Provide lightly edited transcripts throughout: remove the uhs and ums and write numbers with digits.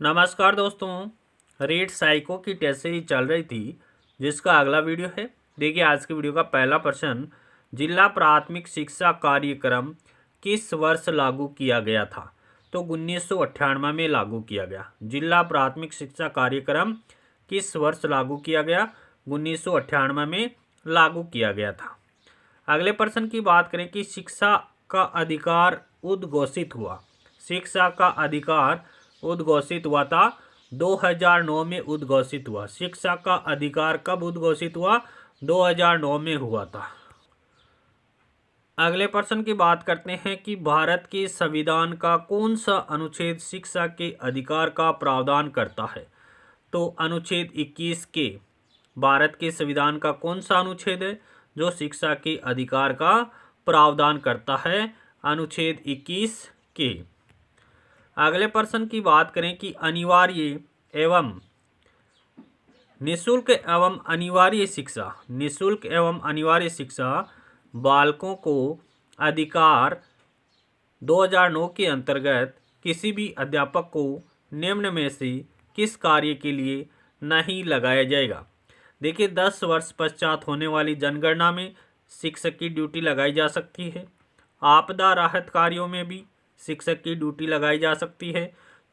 नमस्कार दोस्तों। Read psycho की टेस्ट सीरीज चल रही थी जिसका अगला वीडियो है। देखिए आज के वीडियो का पहला प्रश्न, जिला प्राथमिक शिक्षा कार्यक्रम किस वर्ष लागू किया गया था? तो 1998 में लागू किया गया। जिला प्राथमिक शिक्षा कार्यक्रम किस वर्ष लागू किया गया? 1998 में लागू किया गया था। अगले प्रश्न की बात करें कि शिक्षा का अधिकार उद्घोषित हुआ। शिक्षा का अधिकार उद्घोषित हुआ था 2009 में उद्घोषित हुआ। शिक्षा का अधिकार कब उद्घोषित हुआ? 2009 में हुआ था। अगले प्रश्न की बात करते हैं कि भारत के संविधान का कौन सा अनुच्छेद शिक्षा के अधिकार का प्रावधान करता है? तो अनुच्छेद 21 के। भारत के संविधान का कौन सा अनुच्छेद है जो शिक्षा के अधिकार का प्रावधान करता है? अनुच्छेद 21 के। अगले प्रश्न की बात करें कि अनिवार्य एवं निःशुल्क एवं अनिवार्य शिक्षा, निःशुल्क एवं अनिवार्य शिक्षा बालकों को अधिकार 2009 के अंतर्गत किसी भी अध्यापक को निम्न में से किस कार्य के लिए नहीं लगाया जाएगा? देखिए 10 वर्ष पश्चात होने वाली जनगणना में शिक्षक की ड्यूटी लगाई जा सकती है। आपदा राहत कार्यों में भी शिक्षक की ड्यूटी लगाई जा सकती है।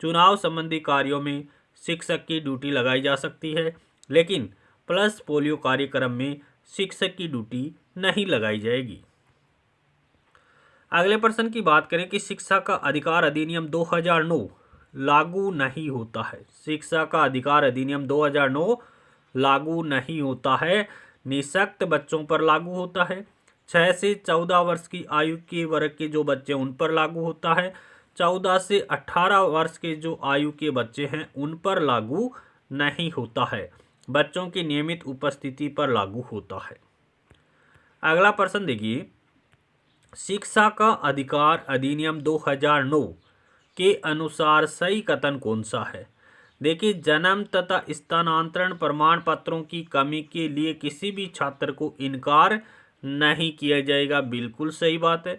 चुनाव संबंधी कार्यों में शिक्षक की ड्यूटी लगाई जा सकती है, लेकिन प्लस पोलियो कार्यक्रम में शिक्षक की ड्यूटी नहीं लगाई जाएगी। अगले प्रश्न की बात करें कि शिक्षा का अधिकार अधिनियम 2009 लागू नहीं होता है। शिक्षा का अधिकार अधिनियम 2009 लागू नहीं होता है, निःशक्त बच्चों पर लागू होता है। 6 से 14 वर्ष की आयु के वर्ग के जो बच्चे उन पर लागू होता है। 14 से 18 वर्ष के जो आयु के बच्चे हैं उन पर लागू नहीं होता है। बच्चों की नियमित उपस्थिति पर लागू होता है। अगला प्रश्न देखिए, शिक्षा का अधिकार अधिनियम 2009 के अनुसार सही कथन कौन सा है? देखिए जन्म तथा स्थानांतरण प्रमाण पत्रों की कमी के लिए किसी भी छात्र को इनकार नहीं किया जाएगा। बिल्कुल सही बात है।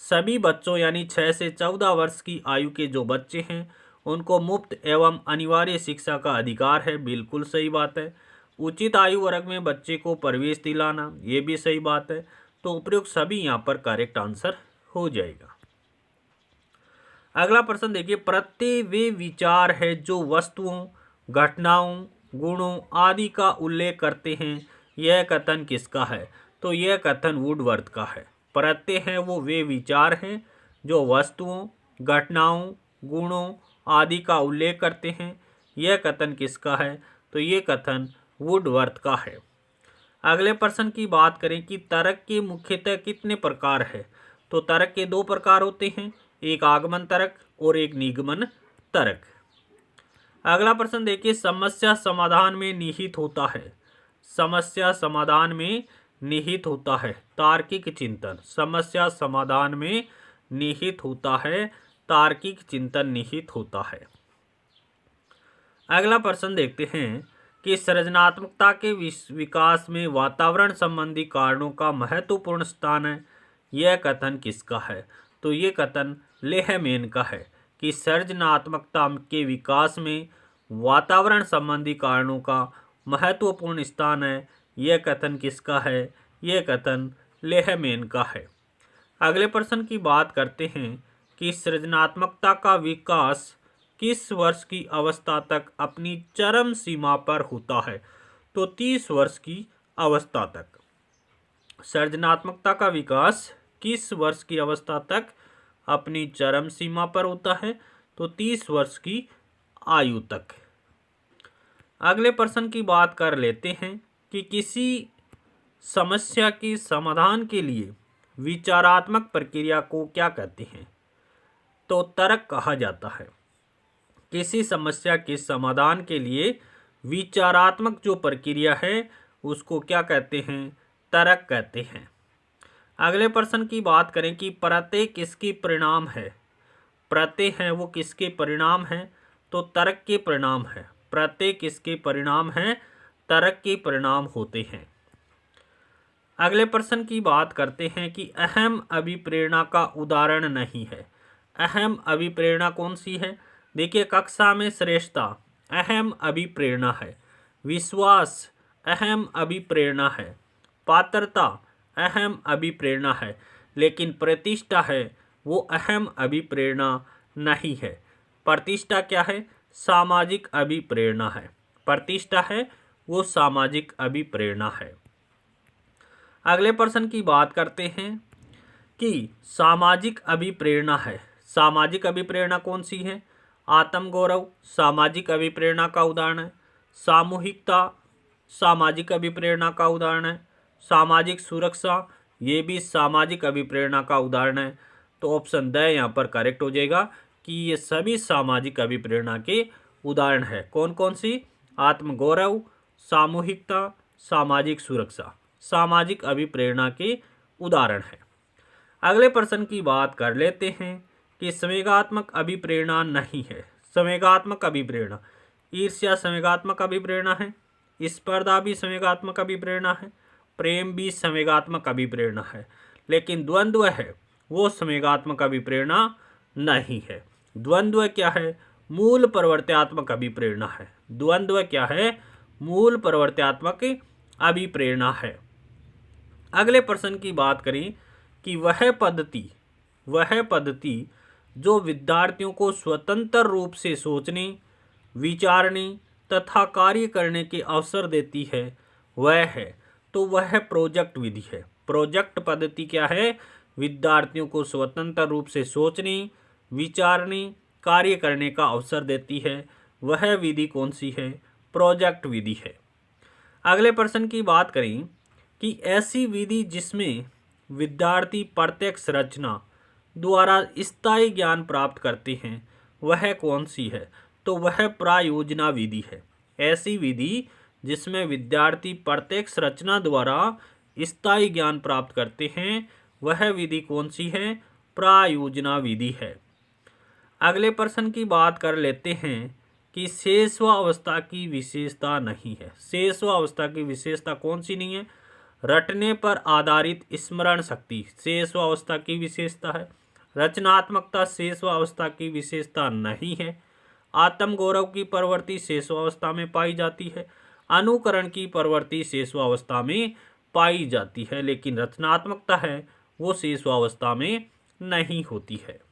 सभी बच्चों यानी 6 से 14 वर्ष की आयु के जो बच्चे हैं उनको मुफ्त एवं अनिवार्य शिक्षा का अधिकार है। बिल्कुल सही बात है। उचित आयु वर्ग में बच्चे को प्रवेश दिलाना, ये भी सही बात है। तो उपयुक्त सभी यहाँ पर करेक्ट आंसर हो जाएगा। अगला प्रश्न देखिए, प्रत्यय वे विचार है जो वस्तुओं, घटनाओं, गुणों आदि का उल्लेख करते हैं। यह कथन किसका है? तो यह कथन वुडवर्थ का है। प्रत्यय है वो वे विचार हैं जो वस्तुओं, घटनाओं, गुणों आदि का उल्लेख करते हैं। यह कथन किसका है? तो ये कथन वुडवर्थ का है। अगले प्रश्न की बात करें कि तर्क के मुख्यतः कितने प्रकार है? तो तर्क के 2 प्रकार होते हैं, एक आगमन तर्क और एक निगमन तर्क। अगला प्रश्न देखिए, समस्या समाधान में निहित होता है। समस्या समाधान में निहित होता है तार्किक चिंतन। समस्या समाधान में निहित होता है तार्किक चिंतन निहित होता है। अगला प्रश्न देखते हैं कि सृजनात्मकता के विकास में वातावरण संबंधी कारणों का महत्वपूर्ण स्थान है। यह कथन किसका है? तो ये कथन लेहमैन का है कि सृजनात्मकता के विकास में वातावरण संबंधी कारणों का महत्वपूर्ण स्थान है। यह कथन किसका है? यह कथन लेहमैन का है। अगले प्रश्न की बात करते हैं कि सृजनात्मकता का विकास किस वर्ष की अवस्था तक अपनी चरम सीमा पर होता है? तो 30 वर्ष की अवस्था तक। सृजनात्मकता का विकास किस वर्ष की अवस्था तक अपनी चरम सीमा पर होता है? तो 30 वर्ष की आयु तक। अगले प्रश्न की बात कर लेते हैं कि किसी समस्या के समाधान के लिए विचारात्मक प्रक्रिया को क्या कहते हैं? तो तर्क कहा जाता है। किसी समस्या के समाधान के लिए विचारात्मक जो प्रक्रिया है उसको क्या कहते हैं? तर्क कहते हैं। अगले प्रश्न की बात करें कि प्रत्यय किसके परिणाम है? प्रत्यय है वो किसके परिणाम है? तो तर्क के परिणाम है। प्रत्यय किसके परिणाम है? तर्क के परिणाम होते हैं। अगले प्रश्न की बात करते हैं कि अहम अभिप्रेरणा का उदाहरण नहीं है। अहम अभिप्रेरणा कौन सी है? देखिए, कक्षा में श्रेष्ठता अहम अभिप्रेरणा है, विश्वास अहम अभिप्रेरणा है, पात्रता अहम अभिप्रेरणा है, लेकिन प्रतिष्ठा है वो अहम अभिप्रेरणा नहीं है। प्रतिष्ठा क्या है? सामाजिक अभिप्रेरणा है। प्रतिष्ठा है वो सामाजिक अभिप्रेरणा है। अगले प्रश्न की बात करते हैं कि सामाजिक अभिप्रेरणा है। सामाजिक अभिप्रेरणा कौन सी है? आत्मगौरव सामाजिक अभिप्रेरणा का उदाहरण है। सामूहिकता सामाजिक अभिप्रेरणा का उदाहरण है। सामाजिक सुरक्षा ये भी सामाजिक अभिप्रेरणा का उदाहरण है। तो ऑप्शन द यहाँ पर करेक्ट हो जाएगा कि ये सभी सामाजिक अभिप्रेरणा के उदाहरण है। कौन कौन सी? आत्मगौरव, सामूहिकता, सामाजिक सुरक्षा सामाजिक अभिप्रेरणा के उदाहरण है। अगले प्रश्न की बात कर लेते हैं कि संवेगात्मक अभिप्रेरणा नहीं है। संवेगात्मक अभिप्रेरणा, ईर्ष्या संवेगात्मक अभिप्रेरणा है, स्पर्धा भी संवेगात्मक अभिप्रेरणा है, प्रेम भी संवेगात्मक अभिप्रेरणा है, लेकिन द्वंद्व है वो संवेगात्मक अभिप्रेरणा नहीं है। द्वंद्व क्या है? मूल प्रवर्त्यात्मक अभिप्रेरणा है। द्वंद्व क्या है? मूल प्रवर्त्यात्मक अभिप्रेरणा है। अगले प्रश्न की बात करें कि वह पद्धति जो विद्यार्थियों को स्वतंत्र रूप से सोचने, विचारने तथा कार्य करने के अवसर देती है वह है, तो वह प्रोजेक्ट विधि है। प्रोजेक्ट पद्धति क्या है? विद्यार्थियों को स्वतंत्र रूप से सोचने, विचारने, कार्य करने का अवसर देती है। वह विधि कौन सी है? प्रोजेक्ट विधि है। अगले प्रश्न की बात करें कि ऐसी विधि जिसमें विद्यार्थी प्रत्यक्ष रचना द्वारा स्थायी ज्ञान प्राप्त करते हैं वह कौन सी है? तो वह प्रायोजना विधि है। ऐसी विधि जिसमें विद्यार्थी प्रत्यक्ष रचना द्वारा स्थायी ज्ञान प्राप्त करते हैं वह विधि कौन सी है? प्रायोजना विधि है। अगले प्रश्न की बात कर लेते हैं कि शेषवावस्था की विशेषता नहीं है। शेषवावस्था की विशेषता कौन सी नहीं है? रटने पर आधारित स्मरण शक्ति शेषवावस्था की विशेषता है। रचनात्मकता शेषवावस्था की विशेषता नहीं है। आत्मगौरव की प्रवृत्ति शेषवावस्था में पाई जाती है। अनुकरण की प्रवृत्ति शेषवावस्था में पाई जाती है, लेकिन रचनात्मकता है वो शेषवावस्था में नहीं होती है।